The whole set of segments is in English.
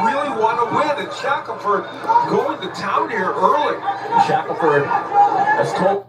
really want to win, and Shackelford going to town here early. Shackelford has told.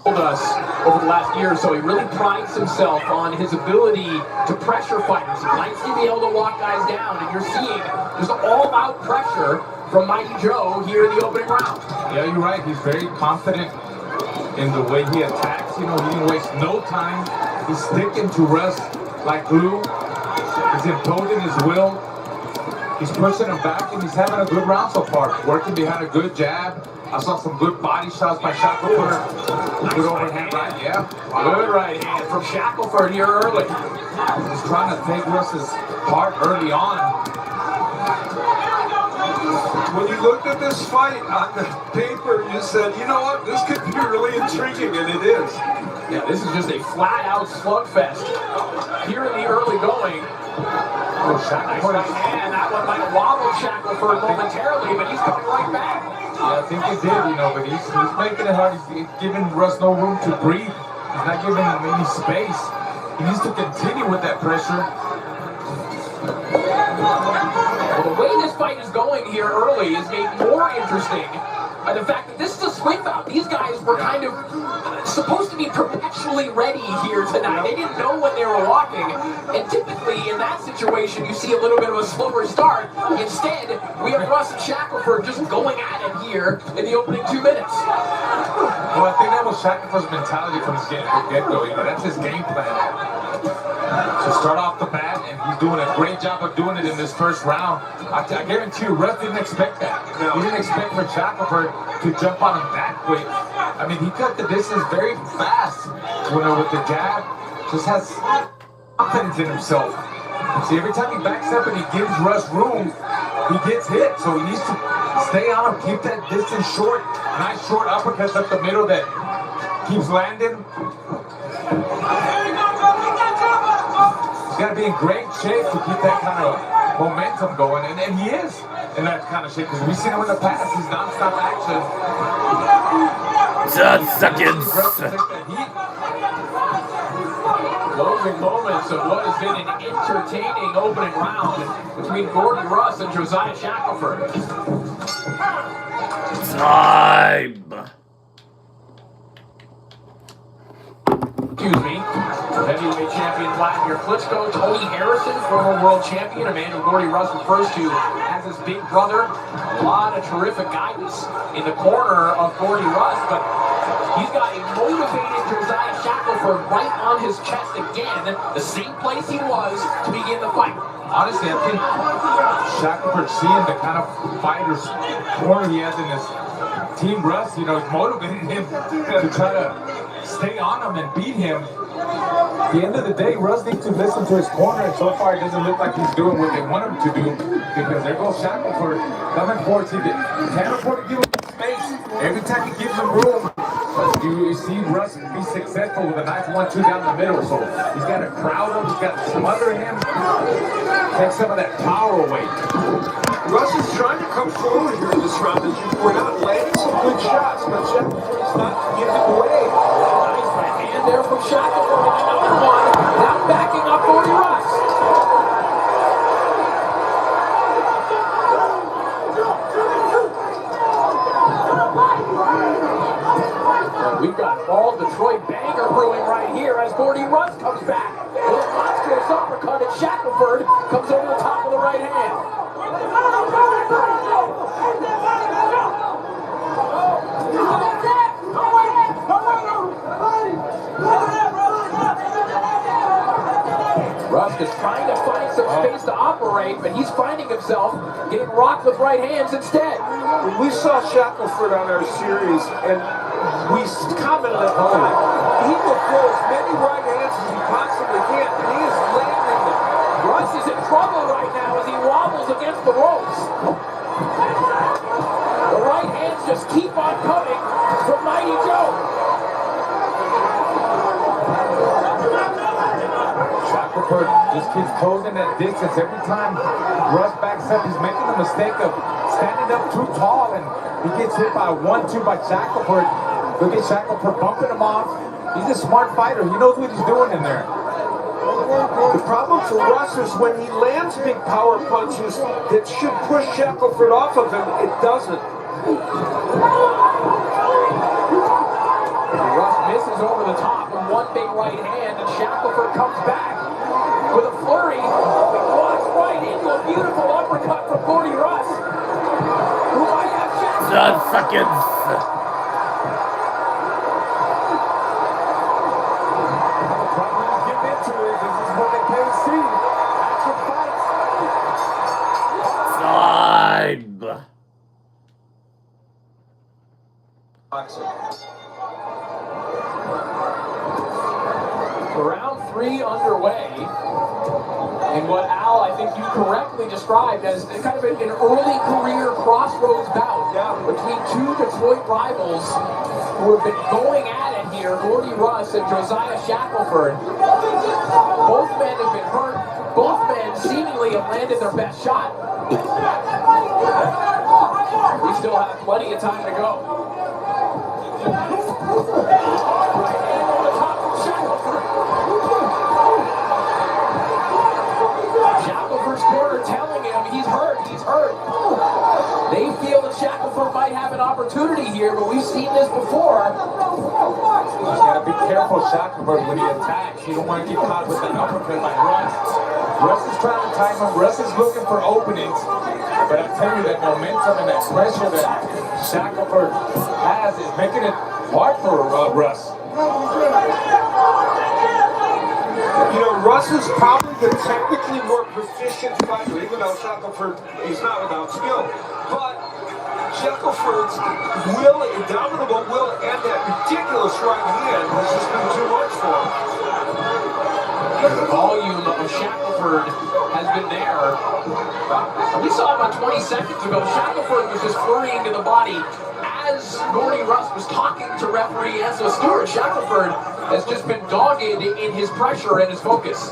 Us over the last year or so, he really prides himself on his ability to pressure fighters. He likes to be able to lock guys down, and you're seeing just all-out pressure from Mighty Joe here in the opening round. Yeah, you're right. He's very confident in the way he attacks. You know, he didn't waste no time. He's sticking to Russ like glue. He's imposing his will. He's pushing him back, and he's having a good round so far. Working behind a good jab. I saw some good body shots by Shackelford. Good overhand right, yeah. Good right hand from Shackelford here early. He's trying to take Russ's heart early on. When you looked at this fight on the paper, you said, you know what, this could be really intriguing, and it is. Yeah, this is just a flat-out slugfest here in the early going. Oh, Shackelford. Nice right hand. That one might have wobbled Shackelford momentarily, but he's coming right back. Yeah, I think he did, you know, but he's making it hard. He's giving Russ no room to breathe. He's not giving him any space. He needs to continue with that pressure. Well, the way this fight is going here early is made more interesting by the fact that this is a swing bout. These guys were kind of supposed to be perpetually ready here tonight. They didn't know when they were walking, and typically in that situation you see a little bit of a slower start. Instead, we have Russ and Shackelford just going at it here in the opening 2 minutes. Well, I think that was Shackelford's mentality from his get-go. You know, that's his game plan. To start off the bat, and he's doing a great job of doing it in this first round. I guarantee you, Russ didn't expect that. He didn't expect for Shackelford to jump on him that quick. I mean, he cut the distance very fast. You know, with the jab, just has confidence in himself. See, every time he backs up and he gives Russ room, he gets hit. So he needs to stay on him, keep that distance short. Nice short uppercuts up the middle that keeps landing. He's got to be in great shape to keep that kind of momentum going, and he is in that kind of shape, because we've seen him in the past. He's non-stop action. 10 seconds. Closing moments of what has been an entertaining opening round between Gordy Russ and Josiah Shackelford. Time. Excuse me. Heavyweight champion Vladimir Klitschko, Tony Harrison, former world champion, a man who Gordy Russ refers to as his big brother. A lot of terrific guidance in the corner of Gordy Russ, but he's got a motivated Josiah Shackelford right on his chest again, the same place he was to begin the fight. Honestly, I think Shackelford, seeing the kind of fighter's corner he has in his team, Russ, you know, is motivating him to try to stay on him and beat him. At the end of the day, Russ needs to listen to his corner, and so far it doesn't look like he's doing what they want him to do, because there goes Shackelford coming forward. He can't afford to give him space. Every time he gives him room, you see Russ be successful with a nice 1-2 down the middle. So he's got to crowd him, he's got to smother him, take some of that power away. Russ is trying to come forward here in this round, as you point out, landing some good shots, but Shackelford's not giving away. Nice right hand there from Shackelford, and another one, now backing up Gordy Russ. We've got all Detroit banger brewing right here as Gordy Russ comes back. With a monstrous uppercut, and Shackelford comes over the top of the right hand. Russ is trying to find some space to operate, but he's finding himself getting rocked with right hands instead. We saw Shackelford on our series, and we commented at the time, he will throw as many right hands as he possibly can, and he is landing them. Russ is in trouble right now as he wobbles against the ropes. The right hands just keep on coming from Mighty Joe. Shackelford just keeps closing that distance. Every time Russ backs up, he's making the mistake of standing up too tall, and he gets hit by a 1-2 by Shackelford. Look at Shackelford bumping him off. He's a smart fighter. He knows what he's doing in there. The problem for Russ is when he lands big power punches that should push Shackelford off of him, it doesn't. Russ misses over the top with one big right hand, and Shackelford comes back with a flurry. Walks right into a beautiful uppercut from Gordy Russ, who might have Shackelford. 10 seconds. Round 3 underway, and what Al, I think you correctly described as kind of an early career crossroads bout between two Detroit rivals who have been going at it here, Gordy Russ and Josiah Shackelford. Both men have been hurt. Both men seemingly have landed their best shot. We still have plenty of time to go. Shackelford's corner telling him he's hurt. They feel that Shackelford might have an opportunity here, but we've seen this before. He's got to be careful, Shackelford, when he attacks. You don't want to get caught with an uppercut like Russ. Russ is trying to time him. Russ is looking for openings. But I tell you, that momentum and that pressure that Shackelford has is making it hard for Russ. You know, Russ is probably the technically more proficient fighter, even though Shackelford is not without skill. But Shackelford's will, indomitable will, and that ridiculous right hand has just been too much for him. The volume of Shackelford has been there. We saw about 20 seconds ago, Shackelford was just flurrying to the body as Gordy Russ was talking to referee Enzo Stewart. Shackelford has just been dogged in his pressure and his focus.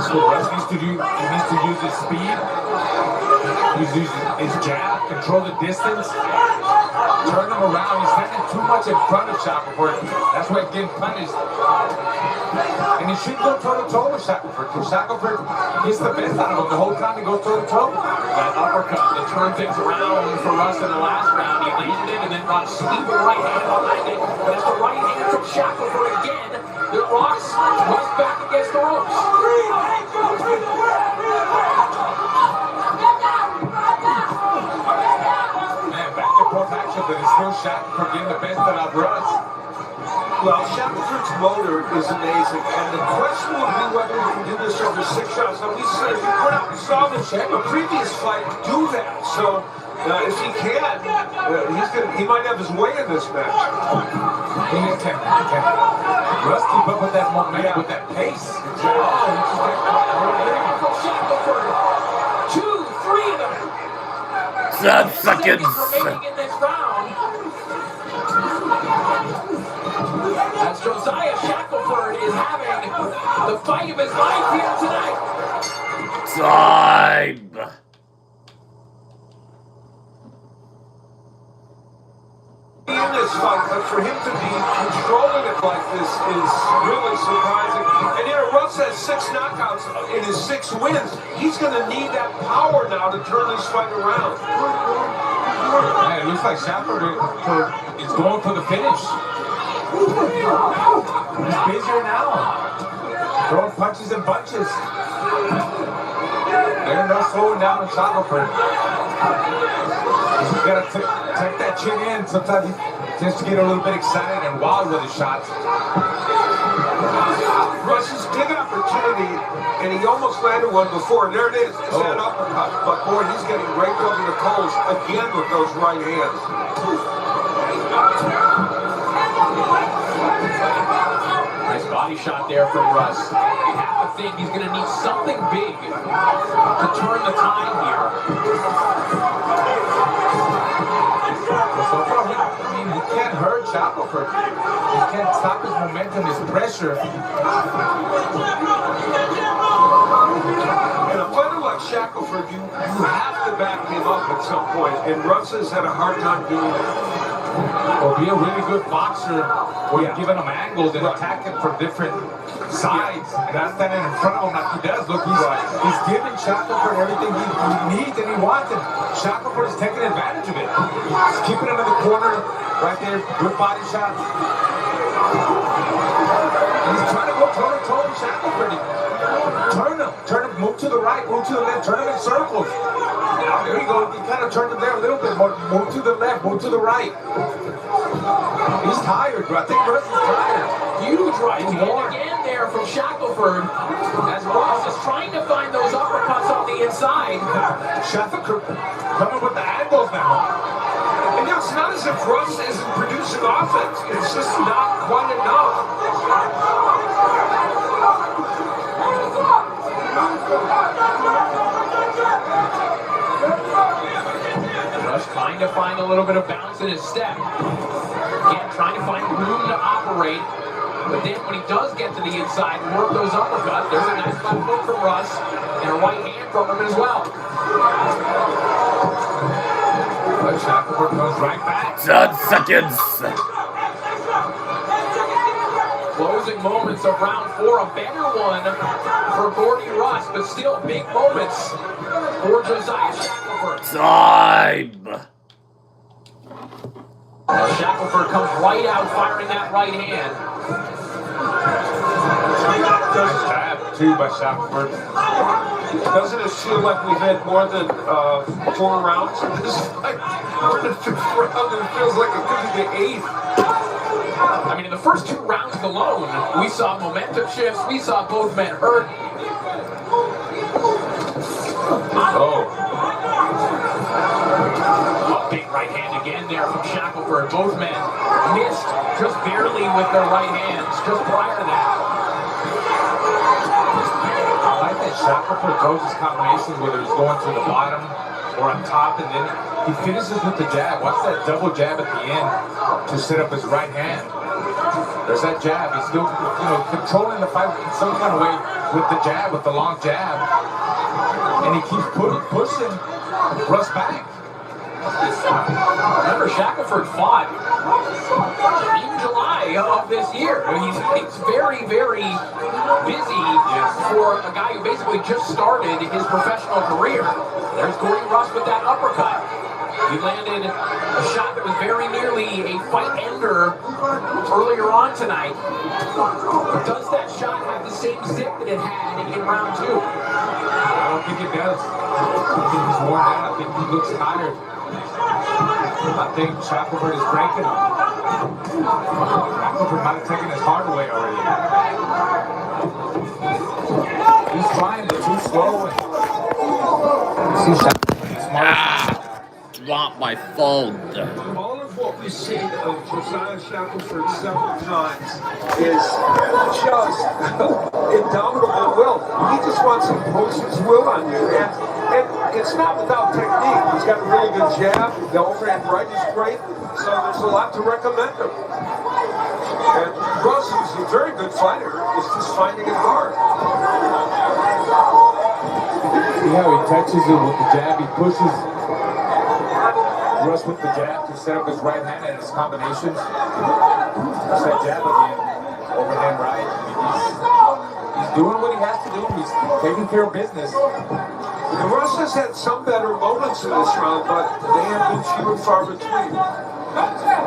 So Russ needs to use his speed, use his jab, control the distance, turn him around. He's standing too much in front of Shackelford. That's why he's getting punished. And he should go toe-to-toe with Shackelford, because Shackelford gets the best out of him the whole time he goes toe-to-toe. That uppercut that turned things around for Russ in the last round. He landed it and then got a sweeping right hand behind it. But it's the right hand from Shackelford again that rocks Russ back against the ropes. Man, back and forth action, but it's still Shackelford getting the best out of Russ. Well, Shackelford's motor is amazing, and the question will be whether he can do this over 6 rounds. Now, we saw the previous fight do that, so if he can, he might have his way in this match. He can. Russ keep up with that momentum, with that pace. Shackelford, 2, 3 of them. 10 seconds. Remaining in this round. As Josiah Shackelford is having the fight of his life here tonight. Time. In this fight, but for him to be controlling it like this is really surprising. And you know, Russ has 6 knockouts in his 6 wins. He's going to need that power now to turn this fight around. Man, it looks like Shackelford is going for the finish. He's busier now. Throwing punches and bunches. There's no slowing down in Shackelford. He's got to tuck that chin in. Sometimes he tends to get a little bit excited and wild with his shots. Russ's big opportunity, and he almost landed one before. And there it is. It's that uppercut. But boy, he's getting raked over the coals again with those right hands. Nice body shot there from Russ. You have to think he's going to need something big to turn the tide here. So far, he can't hurt Shackelford. He can't stop his momentum, his pressure. And a fighter like Shackelford, you have to back him up at some point. And Russ has had a hard time doing that. Or be a really good boxer where you're giving him angles and attacking from different sides. Not standing in front of him like he does. Look, he's giving Shackelford everything he needs and he wants it. Shackelford is taking advantage of it. He's keeping him in the corner right there. Good body shot. And he's trying to go toe-to-toe with Shackelford. Turn him, move to the right, move to the left, turn him in circles. There you go. He kind of turned him there a little bit more. Move to the left, move to the right. He's tired, bro. I think Russ is tired. Huge right hand again there from Shackelford as Russ is trying to find those uppercuts on the inside. Shackelford coming with the angles now. And you know, it's not as if Russ isn't producing offense. It's just not quite enough. Russ trying to find a little bit of bounce in his step. Again, trying to find room to operate. But then when he does get to the inside and work those uppercuts, there's a nice left hook from Russ and a right hand from him as well. But Shackelford comes right back. 10 seconds. Closing moments of round 4, a better one for Gordy Russ, but still big moments for Josiah Shackelford. Time. As Shackelford comes right out, firing that right hand. Nice jab, too, by Shackelford. Doesn't it feel like we've had more than 4 rounds in this fight? We're in the 5th round and it feels like it could be the 8th. I mean, in the first 2 rounds alone, we saw momentum shifts. We saw both men hurt. Oh. A big right hand again there from Shackelford. Both men missed just barely with their right hands just prior to that. I like that Shackelford throws his combinations, whether he's going to the bottom or on top, and then he finishes with the jab. Watch that double jab at the end to set up his right hand. There's that jab. He's still, controlling the fight in some kind of way with the jab, with the long jab. And he keeps pushing Russ back. Remember, Shackelford fought in July of this year. He's very, very busy for a guy who basically just started his professional career. There's Gordy Russ with that uppercut. He landed a shot that was very nearly a fight ender earlier on tonight. But does that shot have the same zip that it had in round 2? I don't think it does. I think he's worn out. I think he looks tired. I think Shackelford is breaking him. Shackelford might have taken his heart away already. He's trying, but too slow. See Shackelford smart. Drop my phone. All of what we've seen of Josiah Shackelford several times is just indomitable will. He just wants to impose his will on you. And it's not without technique. He's got a really good jab. The overhand right is great. So there's a lot to recommend him. And Russ, who's a very good fighter, is just finding it hard. See how he touches it with the jab. He pushes Russ with the jab to set up his right hand and his combinations. That's that jab again. Overhand right. I mean, he's doing what he has to do. He's taking care of business. And Russ has had some better moments in this round, but they have been few and far between.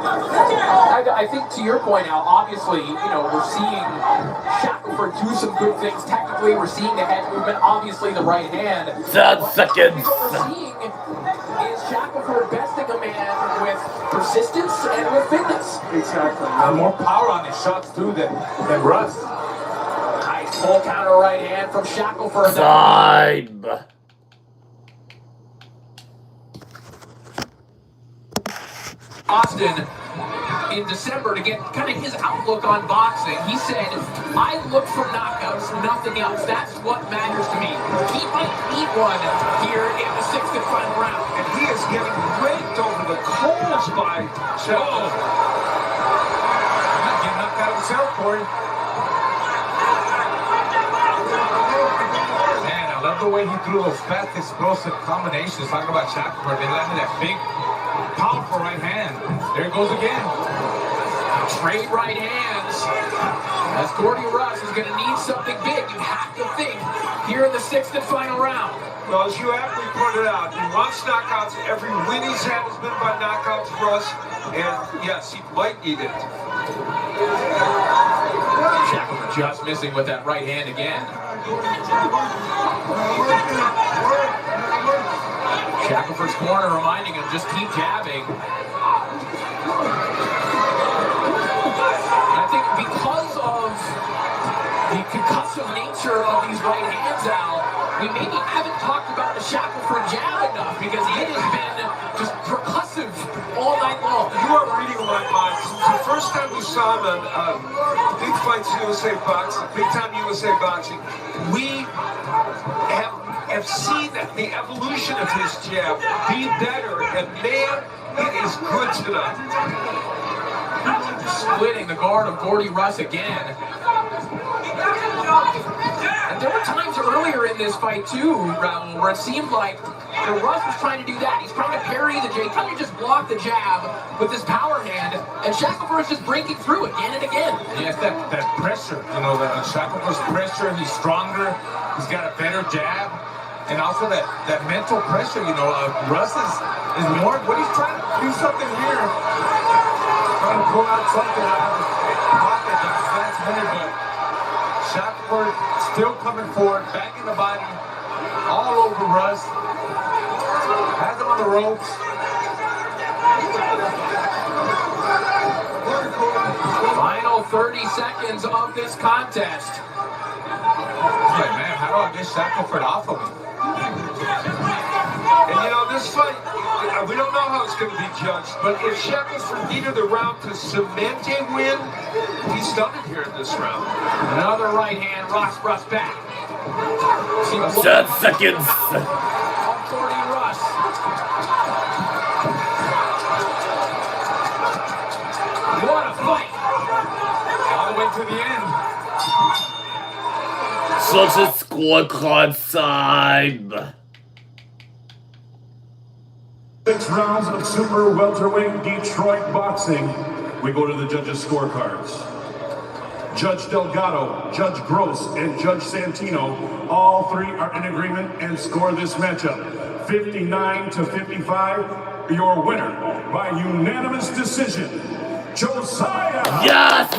I think to your point, Al, obviously, we're seeing Shackelford do some good things. Technically, we're seeing the head movement, obviously the right hand. 10 seconds. What we're seeing is Shackelford besting a man with persistence and with fitness. Exactly. And more power on his shots, too, than Russ. Nice full counter right hand from Shackelford. Time. Austin in December to get kind of his outlook on boxing. He said, I look for knockouts, nothing else. That's what matters to me. He might need one here in the 6th and final round. And he is getting raked over the coals by Shackelford. Not getting knocked out of himself, Corey. Man, I love the way he threw those fast, explosive combinations. Talking about Shackelford, they landed that big, powerful right hand. There it goes again. Trade right hands. As Gordy Russ is going to need something big. You have to think here in the 6th and final round. Well, as you aptly pointed out, he wants knockouts. Every win he's had has been by knockouts for us. And yes, he might need it. Shackelford just missing with that right hand again. Shackelford's corner reminding him, just keep jabbing. I think because of the concussive nature of these right hands, Al, we maybe haven't talked about the Shackelford jab enough because it has been just percussive all night long. You are reading my mind. The first time we saw him on Big Fights USA Boxing, Big Time USA Boxing, we have seen the evolution of his jab be better, and man, it is good tonight. Splitting the guard of Gordy Russ again. And there were times earlier in this fight too, Raul, where it seemed like Russ was trying to do that. He's trying to parry the jab, trying to just block the jab with his power hand, and Shackelford is just breaking through again and again. Yes, that pressure, that Shackelford's pressure, he's stronger, he's got a better jab. And also that mental pressure, Russ is more, what he's trying to do something here. Trying to pull out something out of his pocket last minute, but Shackelford still coming forward, back in the body, all over Russ. Has him on the ropes. Final 30 seconds of this contest. Like, man, how do I get Shackelford off of him? And this fight, we don't know how it's going to be judged, but if Shackelford needed the round to cement a win, he's done it here in this round. Another right hand, Russ back. 10 seconds. Gordy Russ. What a fight. All the way to the end. Such a scorecard time. 6 rounds of super welterweight Detroit boxing. We go to the judges' scorecards. Judge Delgado, Judge Gross, and Judge Santino, all 3 are in agreement and score this matchup 59-55. Your winner by unanimous decision, Josiah. Yes!